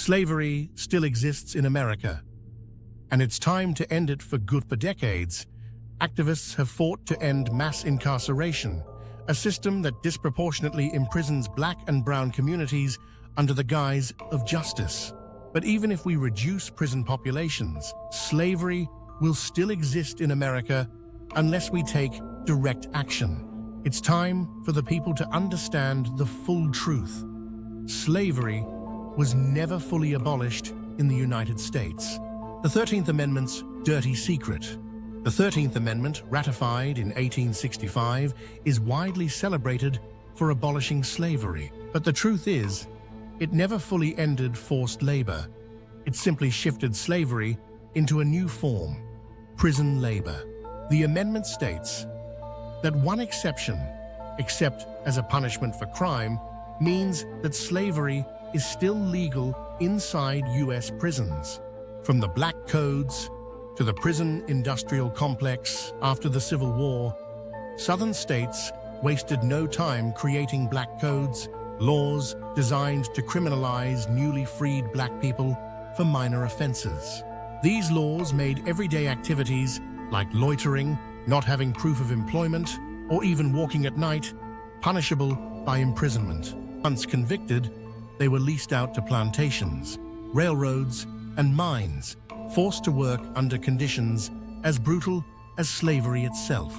Slavery still exists in America, and it's time to end it for good. For decades, activists have fought to end mass incarceration, a system that disproportionately imprisons Black and brown communities under the guise of justice. But even if we reduce prison populations, slavery will still exist in America unless we take direct action. It's time for the people to understand the full truth. Slavery was never fully abolished in the United States. The 13th Amendment's dirty secret. The 13th Amendment, ratified in 1865, is widely celebrated for abolishing slavery. But the truth is, it never fully ended forced labor. It simply shifted slavery into a new form: prison labor. The amendment states that one exception, except as a punishment for crime, means that slavery is still legal inside U.S. prisons. From the Black Codes to the prison industrial complex after the Civil War, Southern states wasted no time creating Black Codes, laws designed to criminalize newly freed Black people for minor offenses. These laws made everyday activities like loitering, not having proof of employment, or even walking at night punishable by imprisonment. Once convicted, they were leased out to plantations, railroads, and mines, forced to work under conditions as brutal as slavery itself.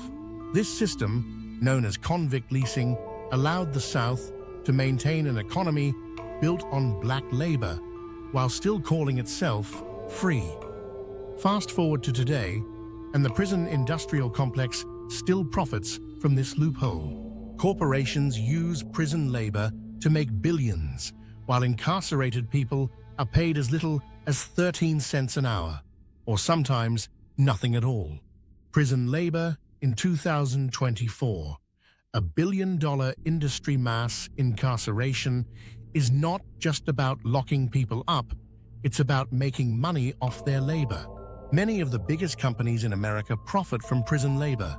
This system, known as convict leasing, allowed the South to maintain an economy built on Black labor while still calling itself free. Fast forward to today, and the prison industrial complex still profits from this loophole. Corporations use prison labor to make billions, while incarcerated people are paid as little as 13 cents an hour, or sometimes nothing at all. Prison labor in 2024. $1 billion industry. Mass incarceration is not just about locking people up, it's about making money off their labor. Many of the biggest companies in America profit from prison labor,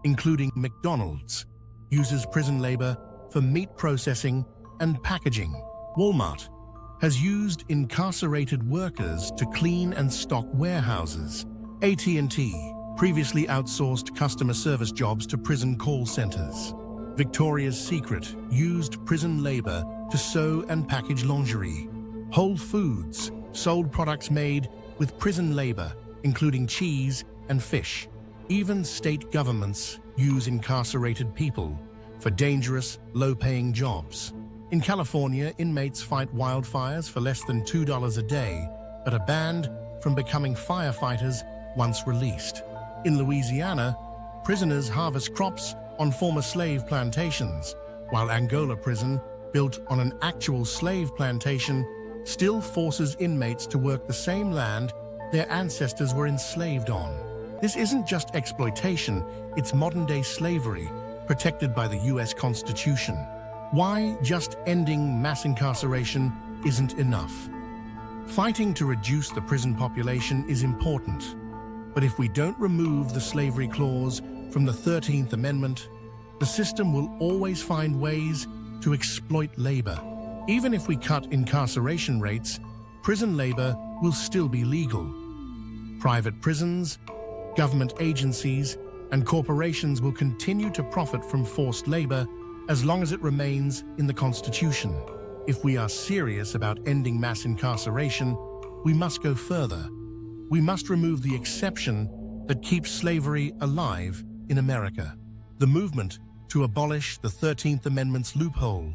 including McDonald's, uses prison labor for meat processing and packaging. Walmart has used incarcerated workers to clean and stock warehouses. AT&T previously outsourced customer service jobs to prison call centers. Victoria's Secret used prison labor to sew and package lingerie. Whole Foods sold products made with prison labor, including cheese and fish. Even state governments use incarcerated people for dangerous, low-paying jobs. In California, inmates fight wildfires for less than $2 a day, but are banned from becoming firefighters once released. In Louisiana, prisoners harvest crops on former slave plantations, while Angola Prison, built on an actual slave plantation, still forces inmates to work the same land their ancestors were enslaved on. This isn't just exploitation, it's modern-day slavery, protected by the U.S. Constitution. Why just ending mass incarceration isn't enough? Fighting to reduce the prison population is important, but if we don't remove the slavery clause from the 13th Amendment, the system will always find ways to exploit labor. Even if we cut incarceration rates, prison labor will still be legal. Private prisons, government agencies, and corporations will continue to profit from forced labor as long as it remains in the Constitution. If we are serious about ending mass incarceration, we must go further. We must remove the exception that keeps slavery alive in America. The movement to abolish the 13th Amendment's loophole.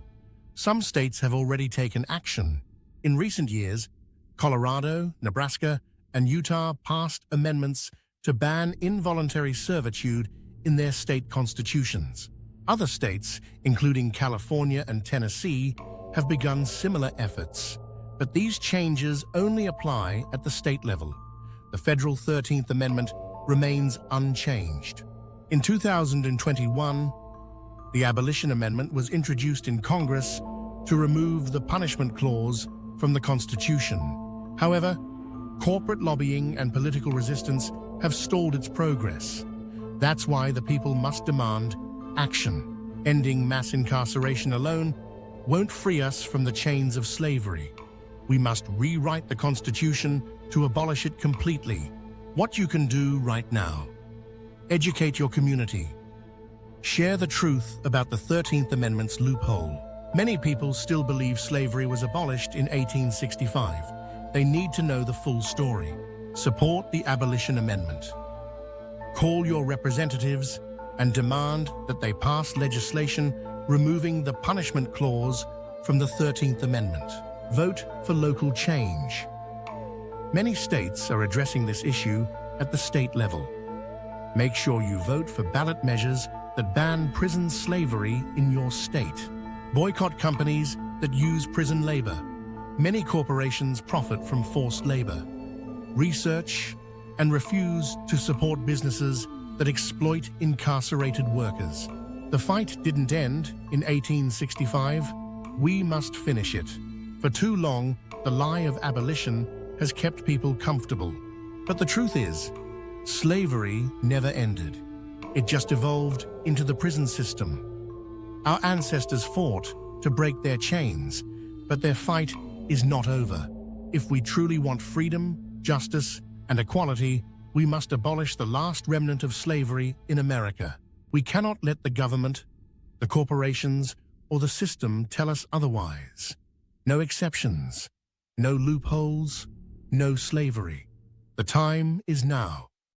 Some states have already taken action. In recent years, Colorado, Nebraska, and Utah passed amendments to ban involuntary servitude in their state constitutions. Other states, including California and Tennessee, have begun similar efforts, but these changes only apply at the state level. The federal 13th Amendment remains unchanged. In 2021, the Abolition Amendment was introduced in Congress to remove the punishment clause from the Constitution. However, corporate lobbying and political resistance have stalled its progress. That's why the people must demand action. Ending mass incarceration alone won't free us from the chains of slavery. We must rewrite the Constitution to abolish it completely. What you can do right now: educate your community. Share the truth about the 13th Amendment's loophole. Many people still believe slavery was abolished in 1865. They need to know the full story. Support the Abolition Amendment. Call your representatives and demand that they pass legislation removing the punishment clause from the 13th Amendment. Vote for local change. Many states are addressing this issue at the state level. Make sure you vote for ballot measures that ban prison slavery in your state. Boycott companies that use prison labor. Many corporations profit from forced labor. Research and refuse to support businesses that exploit incarcerated workers. The fight didn't end in 1865. We must finish it. For too long, the lie of abolition has kept people comfortable. But the truth is, slavery never ended. It just evolved into the prison system. Our ancestors fought to break their chains, but their fight is not over. If we truly want freedom, justice, and equality, we must abolish the last remnant of slavery in America. We cannot let the government, the corporations, or the system tell us otherwise. No exceptions, no loopholes, no slavery. The time is now.